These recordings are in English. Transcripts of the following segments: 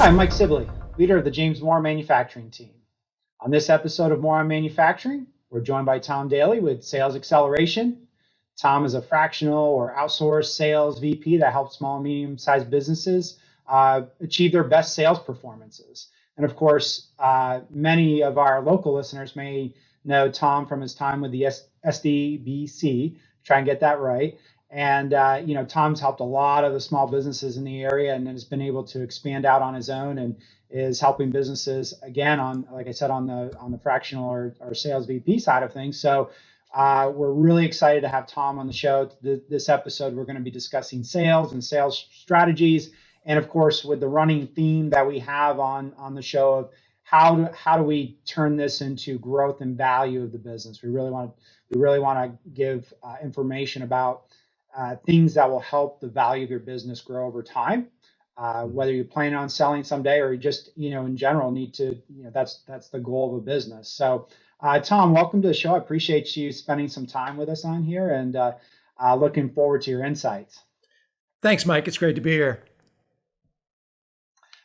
Hi, I'm Mike Sibley, leader of the James Moore manufacturing team. On this episode of More on Manufacturing, we're joined by Tom Daly with Sales Xceleration. Tom is a fractional or outsourced sales VP that helps small and medium-sized businesses achieve their best sales performances. And of course, many of our local listeners may know Tom from his time with the SDBC, try and get that right. And, Tom's helped a lot of the small businesses in the area and has been able to expand out on his own and is helping businesses, again, on, like I said, on the fractional or sales VP side of things. So we're really excited to have Tom on the show. This episode, we're going to be discussing sales and sales strategies. And of course, with the running theme that we have on the show of how do we turn this into growth and value of the business? We really want to give information about things that will help the value of your business grow over time. Whether you're planning on selling someday or you just, in general need to, that's the goal of a business. So, Tom, welcome to the show. I appreciate you spending some time with us on here and looking forward to your insights. Thanks, Mike. It's great to be here.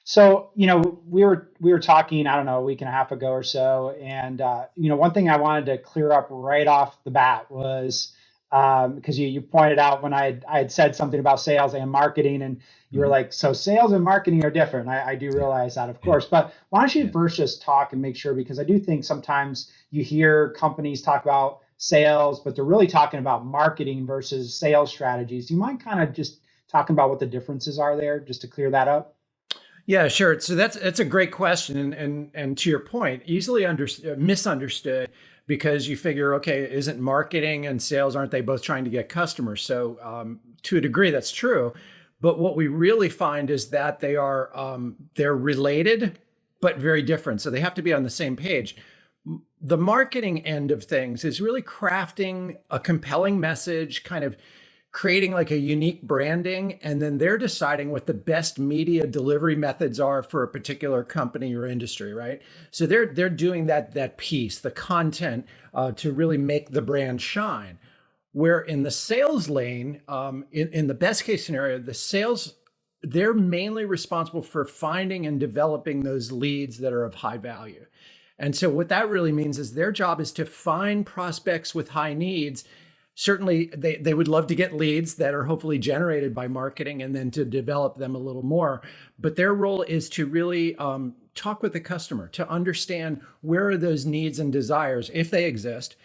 So, we were talking, I don't know, a week and a half ago or so. And, one thing I wanted to clear up right off the bat was because you pointed out when I had said something about sales and marketing, and you were like, so sales and marketing are different. I do realize that, of course. But why don't you first just talk and make sure, because I do think sometimes you hear companies talk about sales, but they're really talking about marketing versus sales strategies. Do you mind kind of just talking about what the differences are there, just to clear that up? Yeah, sure. So that's a great question, and to your point, easily misunderstood, because you figure, okay, isn't marketing and sales, aren't they both trying to get customers? So to a degree, that's true. But what we really find is that they're related, but very different. So they have to be on the same page. The marketing end of things is really crafting a compelling message, kind of creating like a unique branding, and then they're deciding what the best media delivery methods are for a particular company or industry, right? So they're doing that piece, the content, to really make the brand shine. Where in the sales lane, in the best case scenario, the sales, they're mainly responsible for finding and developing those leads that are of high value. And so what that really means is their job is to find prospects with high needs. Certainly, they would love to get leads that are hopefully generated by marketing and then to develop them a little more. But their role is to really talk with the customer, to understand where are those needs and desires, if they exist,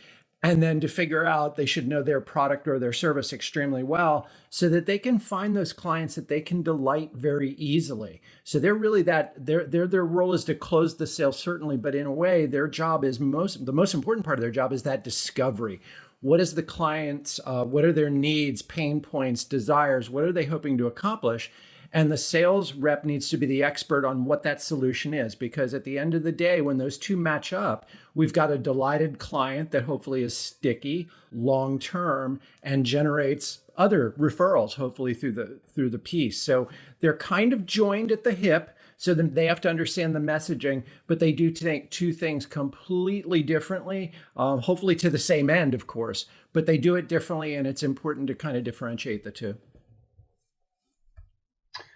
and then to figure out they should know their product or their service extremely well so that they can find those clients that they can delight very easily. So they're really their role is to close the sale, certainly, but in a way, their job is the most important part of their job is that discovery. What is the client's, what are their needs, pain points, desires? What are they hoping to accomplish? And the sales rep needs to be the expert on what that solution is, because at the end of the day, when those two match up, we've got a delighted client that hopefully is sticky, long-term, and generates other referrals, hopefully through the piece. So they're kind of joined at the hip. So then they have to understand the messaging, but they do two things completely differently, hopefully to the same end, of course, but they do it differently, and it's important to kind of differentiate the two.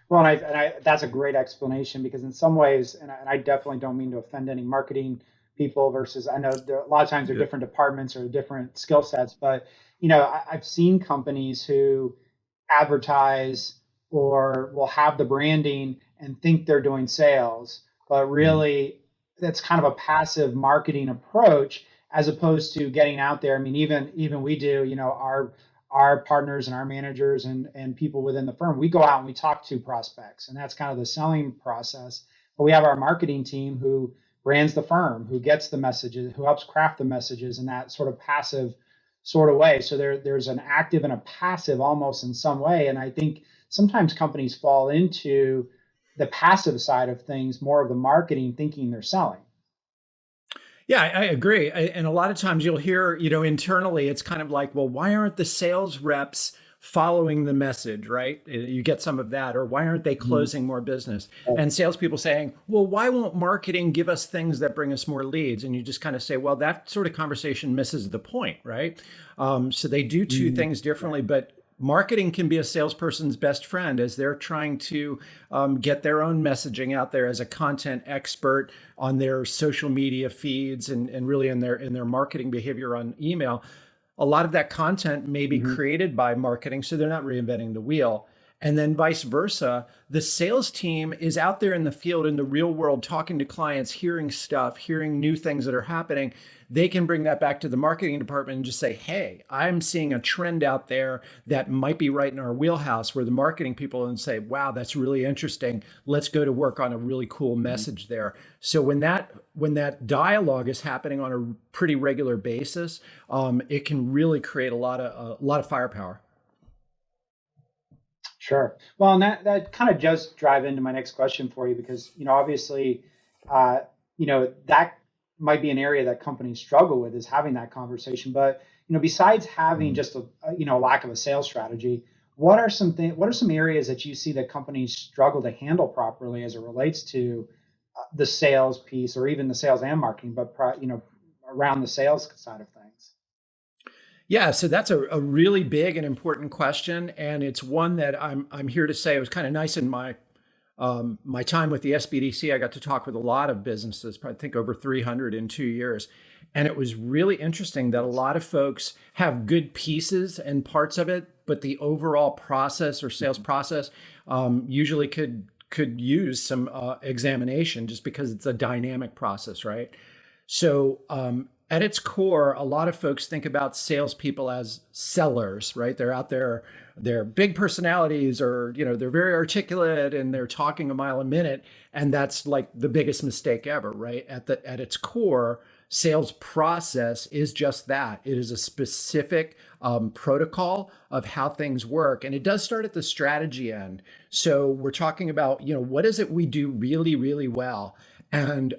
Well, and that's a great explanation, because in some ways, and I definitely don't mean to offend any marketing people versus, I know a lot of times they're different departments or different skill sets, but, I've seen companies who advertise or will have the branding and think they're doing sales, but really that's kind of a passive marketing approach as opposed to getting out there. I mean, even we do, our partners and our managers and people within the firm, we go out and we talk to prospects, and that's kind of the selling process. But we have our marketing team who brands the firm, who gets the messages, who helps craft the messages in that sort of passive sort of way. So there's an active and a passive almost in some way. And I think sometimes companies fall into the passive side of things, more of the marketing, thinking they're selling. Yeah, I agree. And a lot of times you'll hear, internally, it's kind of like, well, why aren't the sales reps following the message, right? You get some of that. Or why aren't they closing more business? And salespeople saying, well, why won't marketing give us things that bring us more leads? And you just kind of say, well, that sort of conversation misses the point, right? So they do two things differently, but marketing can be a salesperson's best friend as they're trying to get their own messaging out there as a content expert on their social media feeds and really in their marketing behavior on email. A lot of that content may be created by marketing, so they're not reinventing the wheel. And then vice versa, the sales team is out there in the field, in the real world, talking to clients, hearing stuff, hearing new things that are happening. They can bring that back to the marketing department and just say, hey, I'm seeing a trend out there that might be right in our wheelhouse, where the marketing people and say, wow, that's really interesting. Let's go to work on a really cool message there. So when that dialogue is happening on a pretty regular basis, it can really create a lot of firepower. Sure. Well, and that kind of does drive into my next question for you, because, obviously, that might be an area that companies struggle with, is having that conversation. But, besides having just a lack of a sales strategy, what are some areas that you see that companies struggle to handle properly as it relates to the sales piece, or even the sales and marketing, but, around the sales side of things? Yeah, so that's a really big and important question, and it's one that I'm here to say it was kind of nice in my my time with the SBDC. I got to talk with a lot of businesses, I think over 300 in 2 years, and it was really interesting that a lot of folks have good pieces and parts of it, but the overall process or sales process usually could use some examination, just because it's a dynamic process, right? So at its core, a lot of folks think about salespeople as sellers, right? They're out there, they're big personalities, or they're very articulate and they're talking a mile a minute, and that's like the biggest mistake ever, right? At its core, sales process is just that. It is a specific protocol of how things work, and it does start at the strategy end. So we're talking about what is it we do really, really well, and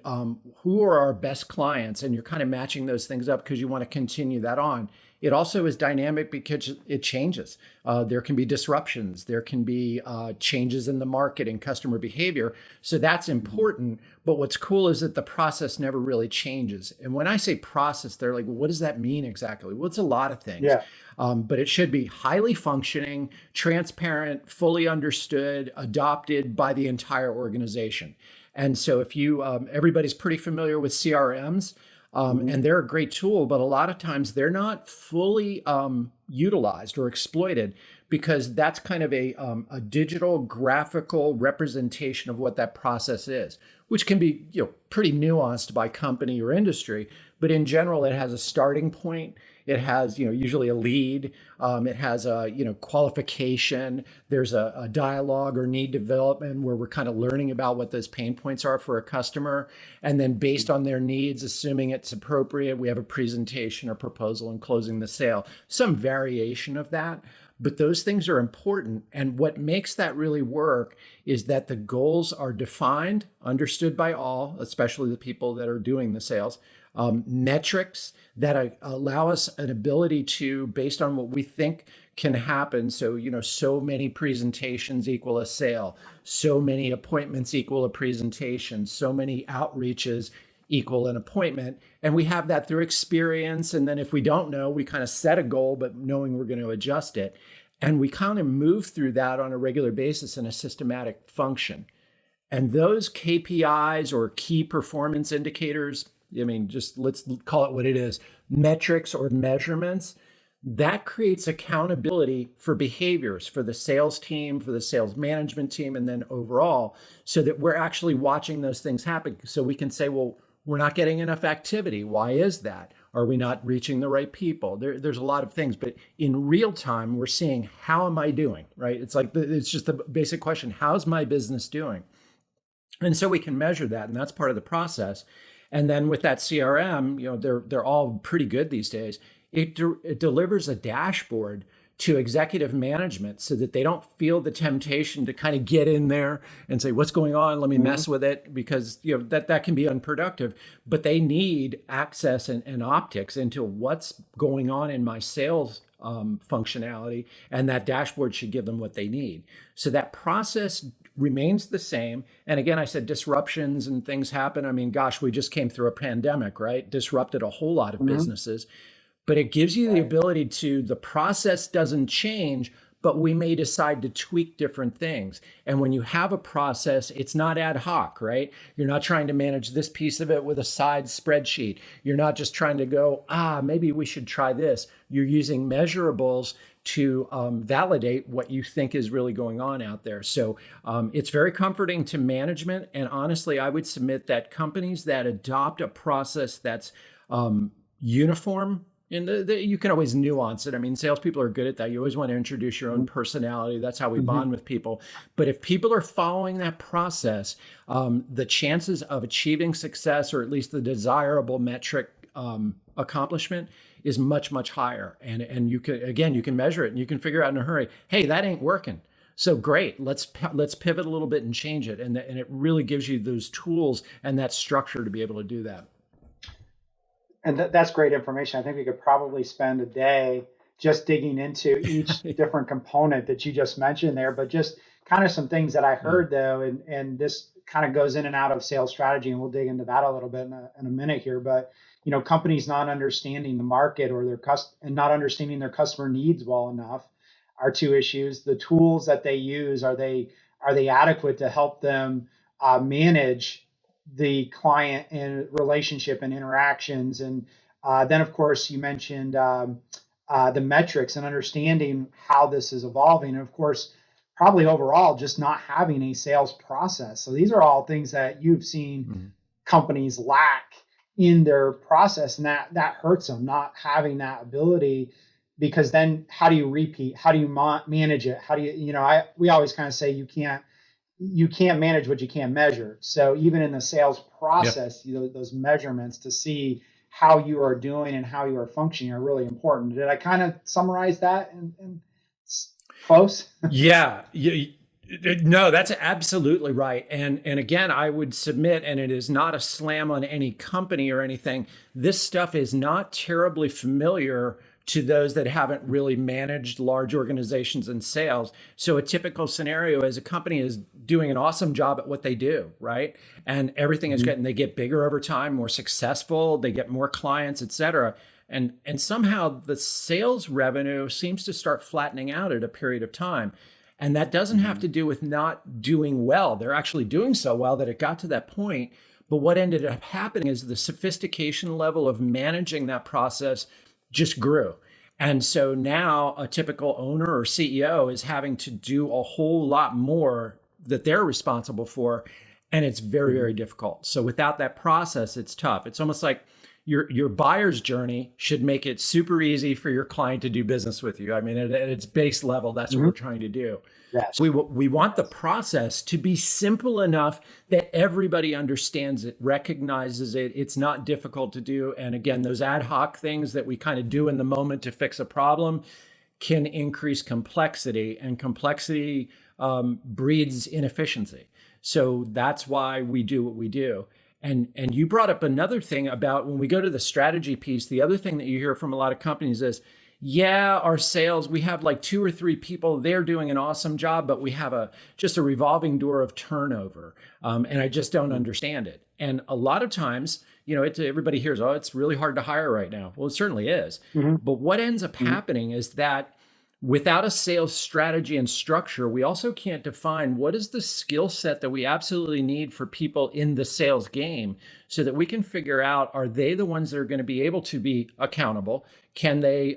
who are our best clients, and you're kind of matching those things up because you want to continue that on. It also is dynamic because it changes. There can be disruptions. There can be changes in the market and customer behavior. So that's important. But what's cool is that the process never really changes. And when I say process, they're like, well, what does that mean exactly? Well, it's a lot of things. Yeah. But it should be highly functioning, transparent, fully understood, adopted by the entire organization. And so if everybody's pretty familiar with CRMs, and they're a great tool, but a lot of times they're not fully utilized or exploited, because that's kind of a digital graphical representation of what that process is, which can be pretty nuanced by company or industry. But in general, it has a starting point. It has usually a lead. It has a qualification. There's a dialogue or need development where we're kind of learning about what those pain points are for a customer, and then based on their needs, assuming it's appropriate, we have a presentation or proposal and closing the sale. Some variation of that. But those things are important. And what makes that really work is that the goals are defined, understood by all, especially the people that are doing the sales, metrics that allow us an ability to, based on what we think can happen. So, so many presentations equal a sale, so many appointments equal a presentation, so many outreaches equal an appointment. And we have that through experience. And then if we don't know, we kind of set a goal, but knowing we're going to adjust it. And we kind of move through that on a regular basis in a systematic function. And those KPIs, or key performance indicators, just let's call it what it is, metrics or measurements, that creates accountability for behaviors for the sales team, for the sales management team, and then overall, so that we're actually watching those things happen. So we can say, well, we're not getting enough activity. Why is that? Are we not reaching the right people? There's a lot of things, but in real time, we're seeing, how am I doing, right? It's like, it's just the basic question, how's my business doing? And so we can measure that, and that's part of the process. And then with that CRM, they're all pretty good these days. It delivers a dashboard to executive management so that they don't feel the temptation to kind of get in there and say, what's going on? Let me mess with it, because that can be unproductive. But they need access and optics into what's going on in my sales functionality, and that dashboard should give them what they need. So that process remains the same. And again, I said disruptions and things happen. Gosh, we just came through a pandemic, right? Disrupted a whole lot of businesses. But it gives you the ability to, the process doesn't change, but we may decide to tweak different things. And when you have a process, it's not ad hoc, right? You're not trying to manage this piece of it with a side spreadsheet. You're not just trying to go, maybe we should try this. You're using measurables to validate what you think is really going on out there. So it's very comforting to management. And honestly, I would submit that companies that adopt a process that's uniform, and you can always nuance it. I mean, salespeople are good at that. You always want to introduce your own personality. That's how we bond with people. But if people are following that process, the chances of achieving success, or at least the desirable metric accomplishment, is much, much higher. And you can measure it, and you can figure out in a hurry, hey, that ain't working. So great, let's pivot a little bit and change it. And it really gives you those tools and that structure to be able to do that. And that's great information. I think we could probably spend a day just digging into each different component that you just mentioned there. But just kind of some things that I heard though, and this kind of goes in and out of sales strategy, and we'll dig into that a little bit in a minute here. But companies not understanding the market or and not understanding their customer needs well enough are two issues. The tools that they use, are they adequate to help them manage the client and relationship and interactions? And then, of course, you mentioned the metrics and understanding how this is evolving. And of course, probably overall, just not having a sales process. So these are all things that you've seen companies lack in their process, and that hurts them, not having that ability. Because then how do you repeat? How do you manage it? How do we always kind of say you can't manage what you can't measure. So even in the sales process, those measurements to see how you are doing and how you are functioning are really important. Did I kind of summarize that in close? Yeah. No, that's absolutely right. And again, I would submit, and it is not a slam on any company or anything, this stuff is not terribly familiar to those that haven't really managed large organizations in sales. So a typical scenario is a company is doing an awesome job at what they do, right? And everything is getting, they get bigger over time, more successful, they get more clients, et cetera. And somehow the sales revenue seems to start flattening out at a period of time. And that doesn't have to do with not doing well. They're actually doing so well that it got to that point. But what ended up happening is the sophistication level of managing that process just grew. And so now a typical owner or CEO is having to do a whole lot more that they're responsible for. And it's very, very difficult. So without that process, it's tough. It's almost like your buyer's journey should make it super easy for your client to do business with you. I mean, at its base level, that's what we're trying to do. Yes. So we want the process to be simple enough that everybody understands it, recognizes it. It's not difficult to do. And again, those ad hoc things that we kind of do in the moment to fix a problem can increase complexity, and complexity breeds inefficiency. So that's why we do what we do. And you brought up another thing about when we go to the strategy piece, the other thing that you hear from a lot of companies is, yeah, our sales, we have like 2 or 3 people, they're doing an awesome job, but we have just a revolving door of turnover. And I just don't understand it. And a lot of times, everybody hears, oh, it's really hard to hire right now. Well, it certainly is. But what ends up happening is that without a sales strategy and structure, we also can't define what is the skill set that we absolutely need for people in the sales game, so that we can figure out, are they the ones that are going to be able to be accountable? Can they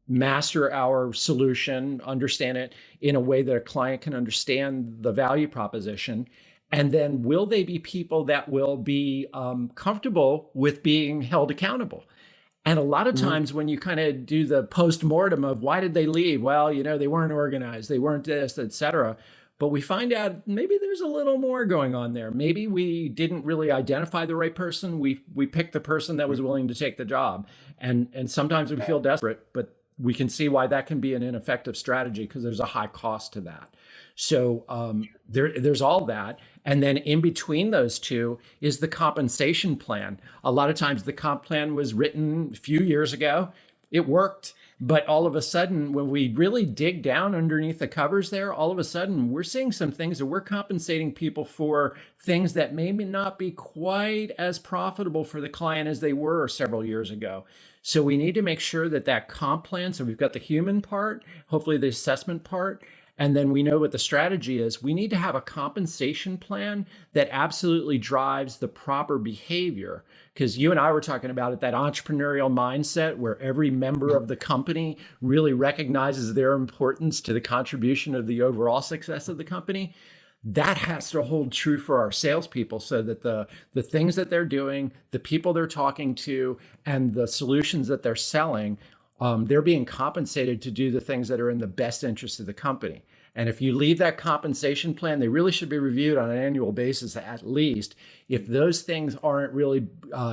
master our solution, understand it in a way that a client can understand the value proposition? And then will they be people that will be comfortable with being held accountable? And a lot of times when you kind of do the post-mortem of why did they leave? Well, they weren't organized, they weren't this, et cetera. But we find out maybe there's a little more going on there. Maybe we didn't really identify the right person. We picked the person that was willing to take the job. And sometimes we feel desperate, but we can see why that can be an ineffective strategy, because there's a high cost to that. So there's all that. And then in between those two is the compensation plan. A lot of times the comp plan was written a few years ago. It worked. But all of a sudden, when we really dig down underneath the covers there, all of a sudden we're seeing some things that we're compensating people for, things that maybe not be quite as profitable for the client as they were several years ago. So we need to make sure that that comp plan, so we've got the human part, hopefully the assessment part, and then we know what the strategy is. We need to have a compensation plan that absolutely drives the proper behavior. Because you and I were talking about it, that entrepreneurial mindset where every member of the company really recognizes their importance to the contribution of the overall success of the company. That has to hold true for our salespeople so that the things that they're doing, the people they're talking to, and the solutions that they're selling, they're being compensated to do the things that are in the best interest of the company. And if you leave that compensation plan, they really should be reviewed on an annual basis at least. If those things aren't really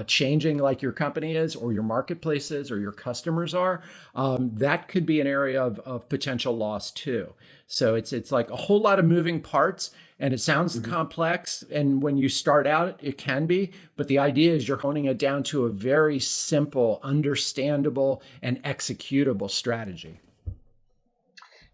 changing like your company is or your marketplace is or your customers are, that could be an area of potential loss too. So it's like a whole lot of moving parts, and it sounds complex. And when you start out, it can be, but the idea is you're honing it down to a very simple, understandable, and executable strategy.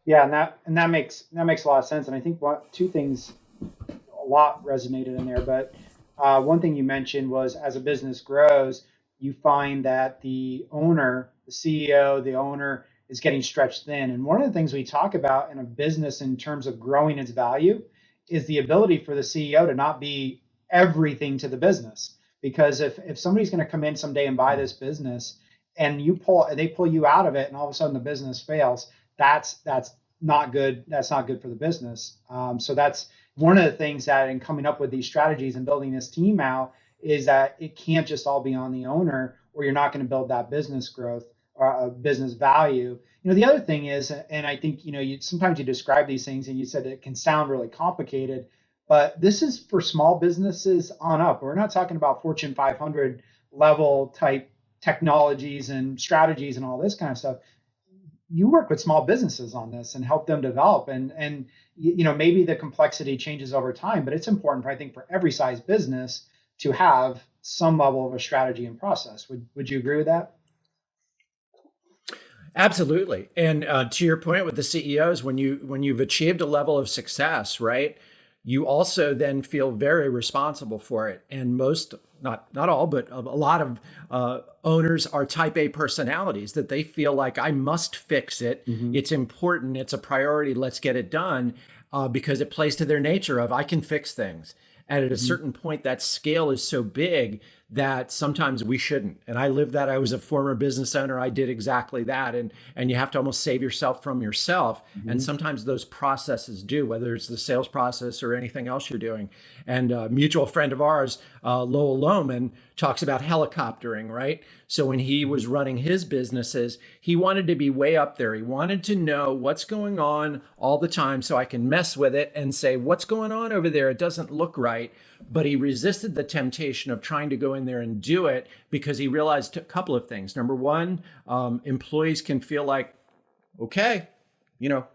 Yeah, and that makes a lot of sense. And I think two things a lot resonated in there. But one thing you mentioned was as a business grows, you find that the owner, the CEO, the owner is getting stretched thin. And one of the things we talk about in a business in terms of growing its value is the ability for the CEO to not be everything to the business. Because if somebody's going to come in someday and buy this business and they pull you out of it and all of a sudden the business fails, that's not good. That's not good for the business. So that's one of the things that in coming up with these strategies and building this team out is that it can't just all be on the owner, or you're not going to build that business growth or business value. The other thing is, and I think, sometimes you describe these things and you said it can sound really complicated, but this is for small businesses on up. We're not talking about Fortune 500 level type technologies and strategies and all this kind of stuff. You work with small businesses on this and help them develop, and maybe the complexity changes over time, but it's important, I think, for every size business to have some level of a strategy and process. Would you agree with that? Absolutely. And to your point with the CEOs, when you've achieved a level of success, right, you also then feel very responsible for it. And most, not all, but a lot of owners are type A personalities that they feel like I must fix it. It's important. It's a priority. Let's get it done because it plays to their nature of I can fix things. And at a certain point, that scale is so big that sometimes we shouldn't. And I lived that. I was a former business owner. I did exactly that. And you have to almost save yourself from yourself. And sometimes those processes do, whether it's the sales process or anything else you're doing. And a mutual friend of ours, Lowell Lohman, talks about helicoptering, right? So when he was running his businesses, he wanted to be way up there. He wanted to know what's going on all the time so I can mess with it and say, what's going on over there? It doesn't look right. But he resisted the temptation of trying to go in there and do it because he realized a couple of things. Number one, employees can feel like, okay,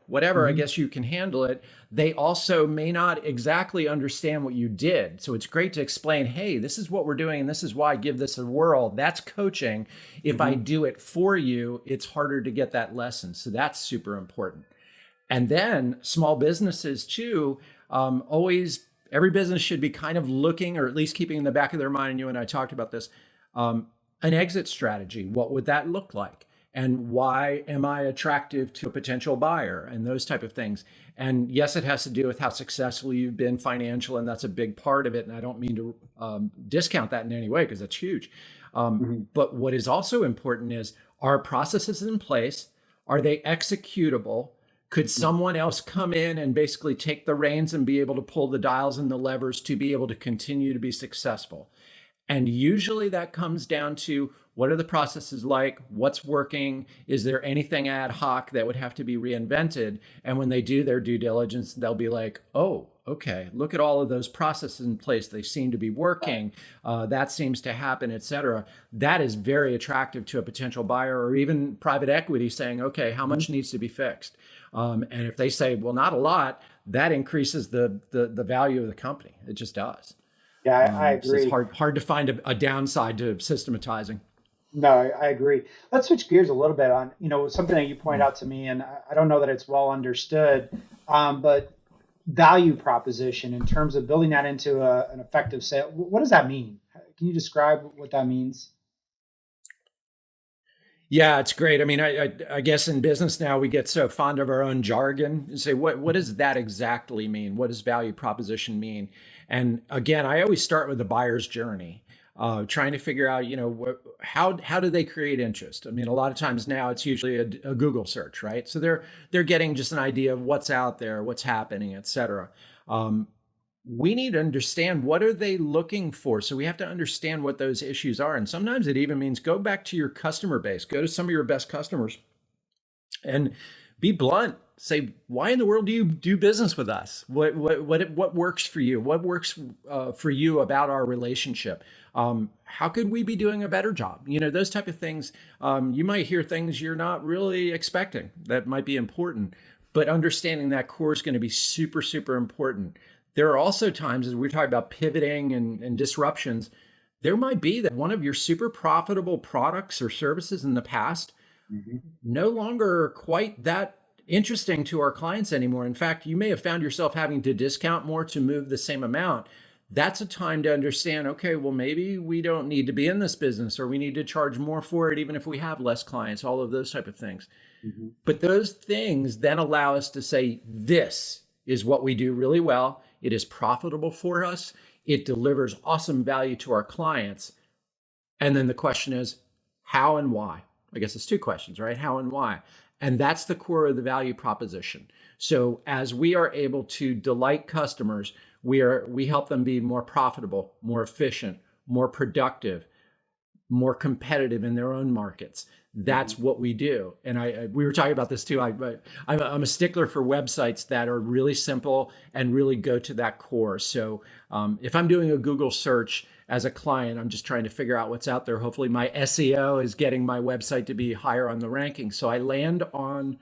whatever, I guess you can handle it. They also may not exactly understand what you did. So it's great to explain, hey, this is what we're doing and this is why. Give this a whirl. That's coaching. If I do it for you, it's harder to get that lesson. So that's super important. And then small businesses too, every business should be kind of looking, or at least keeping in the back of their mind, and you and I talked about this, an exit strategy. What would that look like? And why am I attractive to a potential buyer and those type of things? And yes, it has to do with how successful you've been financial, and that's a big part of it. And I don't mean to discount that in any way because that's huge. But what is also important is, are processes in place? Are they executable? Could someone else come in and basically take the reins and be able to pull the dials and the levers to be able to continue to be successful? And usually that comes down to, what are the processes like? What's working? Is there anything ad hoc that would have to be reinvented? And when they do their due diligence, they'll be like, oh, okay, look at all of those processes in place. They seem to be working. That seems to happen, et cetera. That is very attractive to a potential buyer or even private equity saying, okay, how much needs to be fixed? And if they say, well, not a lot, that increases the value of the company. It just does. Yeah, I agree. So it's hard to find a downside to systematizing. No, I agree. Let's switch gears a little bit on, something that you pointed out to me, and I don't know that it's well understood, but value proposition in terms of building that into an effective sale. What does that mean? Can you describe what that means? Yeah, it's great. I mean, I guess in business now we get so fond of our own jargon and say, what does that exactly mean? What does value proposition mean? And again, I always start with the buyer's journey, trying to figure out, how do they create interest? I mean, a lot of times now it's usually a Google search, right? So they're getting just an idea of what's out there, what's happening, et cetera. We need to understand what are they looking for. So we have to understand what those issues are. And sometimes it even means go back to your customer base, go to some of your best customers and be blunt. Say, why in the world do you do business with us? What works for you? What works for you about our relationship? How could we be doing a better job? Those type of things. You might hear things you're not really expecting that might be important, but understanding that core is going to be super, super important. There are also times, as we're talking about pivoting and disruptions, there might be that one of your super profitable products or services in the past no longer quite that interesting to our clients anymore. In fact, you may have found yourself having to discount more to move the same amount. That's a time to understand, okay, well, maybe we don't need to be in this business, or we need to charge more for it, even if we have less clients, all of those type of things. But those things then allow us to say, this is what we do really well. It is profitable for us. It delivers awesome value to our clients. And then the question is, how and why? I guess it's two questions, right? How and why? And that's the core of the value proposition. So as we are able to delight customers, we help them be more profitable, more efficient, more productive, more competitive in their own markets. That's what we do. And we were talking about this too. I'm a stickler for websites that are really simple and really go to that core. So if I'm doing a Google search as a client, I'm just trying to figure out what's out there. Hopefully my SEO is getting my website to be higher on the ranking. So they land on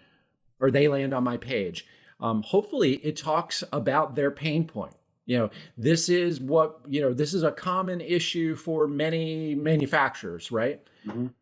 my page. Hopefully it talks about their pain point. This is a common issue for many manufacturers, right?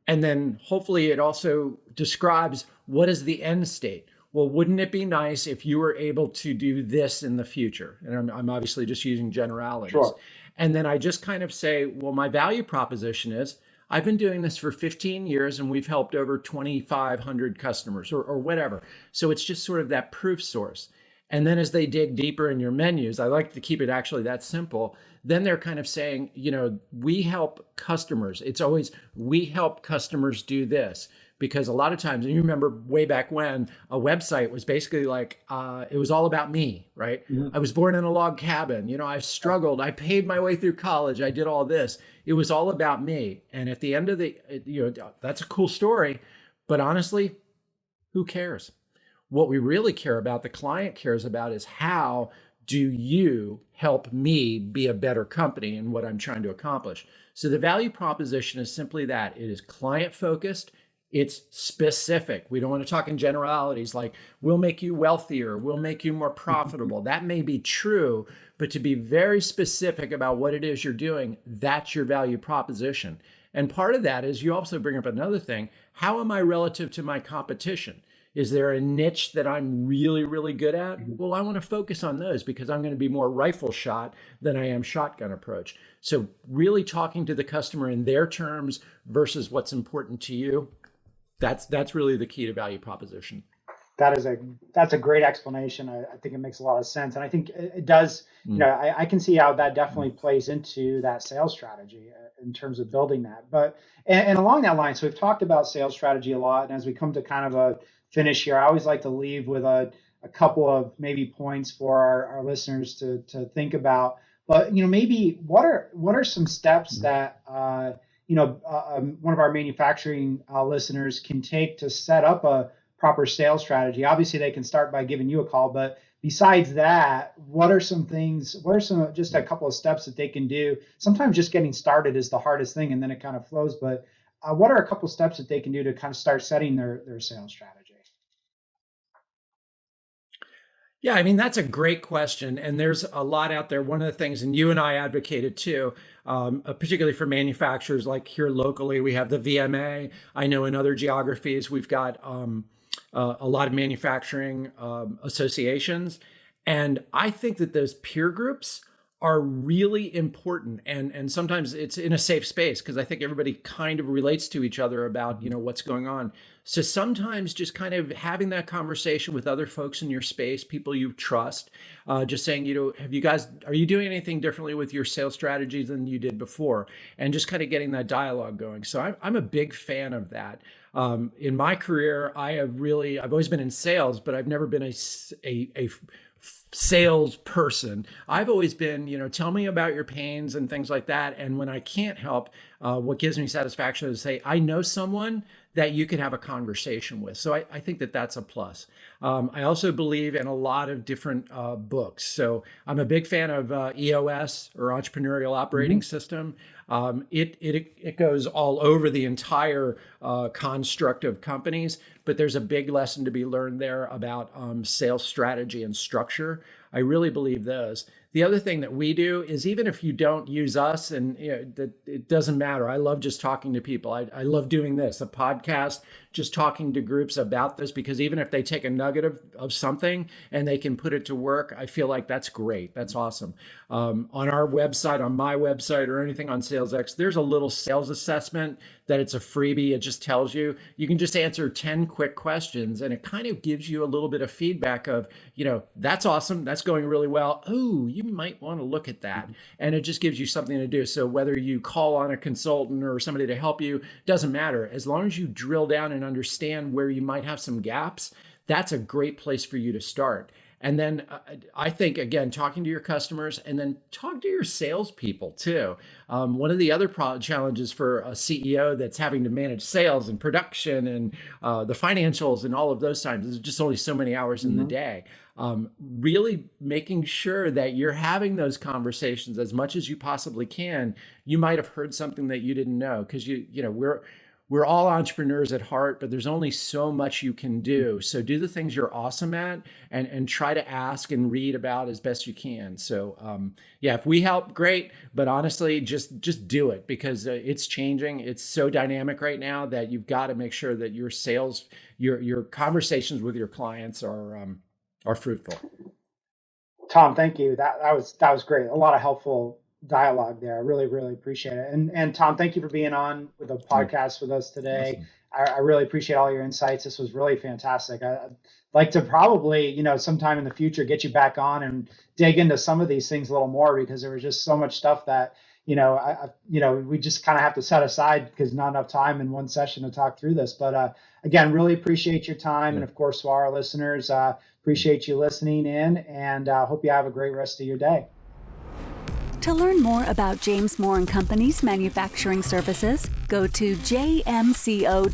And then hopefully it also describes what is the end state. Well, wouldn't it be nice if you were able to do this in the future? And I'm obviously just using generalities. Sure. And then I just kind of say, well, my value proposition is I've been doing this for 15 years and we've helped over 2,500 customers or whatever. So it's just sort of that proof source. And then as they dig deeper in your menus, I like to keep it actually that simple. Then they're kind of saying, we help customers. It's always, we help customers do this. Because a lot of times, and you remember way back when, a website was basically like, it was all about me, right? I was born in a log cabin. I struggled. I paid my way through college. I did all this. It was all about me. And at the end of that's a cool story. But honestly, who cares? What we really care about, the client cares about, is how do you help me be a better company in what I'm trying to accomplish? So the value proposition is simply that. It is client focused. It's specific. We don't want to talk in generalities like we'll make you wealthier, we'll make you more profitable. That may be true, but to be very specific about what it is you're doing, that's your value proposition. And part of that is you also bring up another thing. How am I relative to my competition? Is there a niche that I'm really, really good at? Well, I want to focus on those because I'm going to be more rifle shot than I am shotgun approach. So really talking to the customer in their terms versus what's important to you. That's really the key to value proposition. That's a great explanation. I think it makes a lot of sense, and I think it does. I can see how that definitely plays into that sales strategy in terms of building that. But and along that line, so we've talked about sales strategy a lot, and as we come to kind of a finish here, I always like to leave with a couple of maybe points for our listeners to think about. But maybe what are some steps that one of our manufacturing listeners can take to set up a proper sales strategy? Obviously, they can start by giving you a call, but besides that, what are some just a couple of steps that they can do? Sometimes just getting started is the hardest thing, and then it kind of flows. But what are a couple of steps that they can do to kind of start setting their sales strategy? Yeah, I mean, that's a great question. And there's a lot out there. One of the things, and you and I advocated too, particularly for manufacturers like here locally, we have the VMA. I know in other geographies, we've got a lot of manufacturing associations. And I think that those peer groups are really important, and sometimes it's in a safe space because I think everybody kind of relates to each other about what's going on. So sometimes just kind of having that conversation with other folks in your space, people you trust, just saying, are you doing anything differently with your sales strategies than you did before, and just kind of getting that dialogue going. So I'm a big fan of that. In my career, I've always been in sales, but I've never been a salesperson. I've always been, tell me about your pains and things like that. And when I can't help, what gives me satisfaction is to say, I know someone that you could have a conversation with. So I think that that's a plus. I also believe in a lot of different books. So I'm a big fan of EOS, or Entrepreneurial Operating System. It goes all over the entire construct of companies, but there's a big lesson to be learned there about sales strategy and structure. I really believe those. The other thing that we do is, even if you don't use us, and that it doesn't matter. I love just talking to people. I love doing this, a podcast, just talking to groups about this, because even if they take a nugget of something and they can put it to work, I feel like that's great. That's awesome. On our website, on my website, or anything on SalesX, there's a little sales assessment that it's a freebie. It just tells you can just answer 10 quick questions, and it kind of gives you a little bit of feedback of, that's awesome. That's going really well. Oh, you might want to look at that. And it just gives you something to do. So whether you call on a consultant or somebody to help you, doesn't matter. As long as you drill down and understand where you might have some gaps, that's a great place for you to start. And then I think, again, talking to your customers, and then talk to your salespeople too. One of the other challenges for a CEO that's having to manage sales and production and the financials and all of those times, there's just only so many hours in the day. Really making sure that you're having those conversations as much as you possibly can. You might have heard something that you didn't know, because we're all entrepreneurs at heart, but there's only so much you can do. So do the things you're awesome at, and try to ask and read about as best you can. So if we help, great. But honestly, just do it, because it's changing. It's so dynamic right now that you've got to make sure that your sales, your conversations with your clients are fruitful. Tom, thank you. That was great. A lot of helpful dialogue there. I really, really appreciate it. And Tom, thank you for being on with the podcast with us today. Awesome. I really appreciate all your insights. This was really fantastic. I'd like to probably, sometime in the future, get you back on and dig into some of these things a little more, because there was just so much stuff that, we just kind of have to set aside because not enough time in one session to talk through this. But again, really appreciate your time. And of course, to our listeners, appreciate you listening in, and hope you have a great rest of your day. To learn more about James Moore & Company's manufacturing services, go to jmco.com.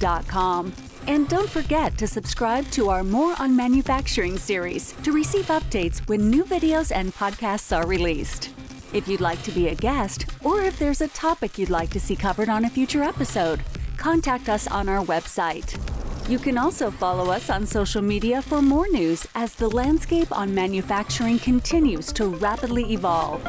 And don't forget to subscribe to our More on Manufacturing series to receive updates when new videos and podcasts are released. If you'd like to be a guest, or if there's a topic you'd like to see covered on a future episode, contact us on our website. You can also follow us on social media for more news as the landscape on manufacturing continues to rapidly evolve.